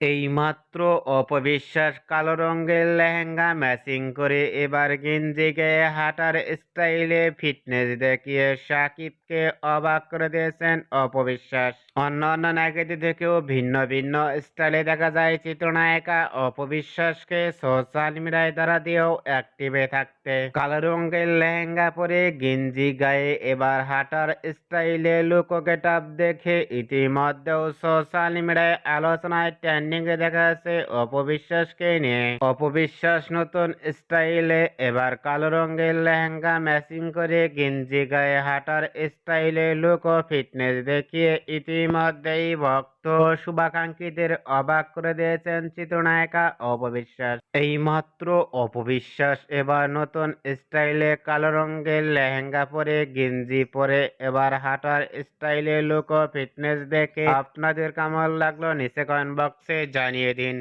এইমাত্র অপবিশ্বাস কালো রঙের লেহেঙ্গা ম্যাচিং করে এবার গেঞ্জি গায়ে হাঁটার স্টাইলে ফিটনেস দেখিয়ে সাকিবকে অবাক করে দিয়েছেন অপবিশ্বাস। অন্যান্য নায়িকাদের থেকেও ভিন্ন ভিন্ন স্টাইলে দেখা যায় চিত্রনায়িকা অপবিশ্বাসকে সোশ্যাল মিডিয়ায় দ্বারা দিয়েও অ্যাক্টিভে থাকতে। কালো রঙের লেহেঙ্গা পরে গেঞ্জি গায়ে এবার হাঁটার স্টাইলে লুক গেট আপ দেখে ইতিমধ্যেও সোশ্যাল মিডিয়ায় আলোচনায় ট্রেন্ডিং এ দেখা যাচ্ছে অপবিশ্বাসকে নিয়ে। অপবিশ্বাস নতুন স্টাইলে এবার কালো রঙের লেহেঙ্গা ম্যাচিং করে গেঞ্জি গায়ে হাঁটার স্টাইলে লুক ও ফিটনেস দেখিয়ে ইতিমধ্যেই ভক্ত ও শুভাকাঙ্ক্ষীদের অবাক করে দিয়েছেন চিত্রনায়িকা অপবিশ্বাস। এইমাত্র অপবিশ্বাস এবার নতুন স্টাইলে কালো রঙের লেহেঙ্গা পরে গেঞ্জি পরে এবার হাঁটার স্টাইলে লুক ও ফিটনেস দেখে আপনাদের কেমন লাগলো নিচে কমেন্ট বক্সে জানিয়ে দিন।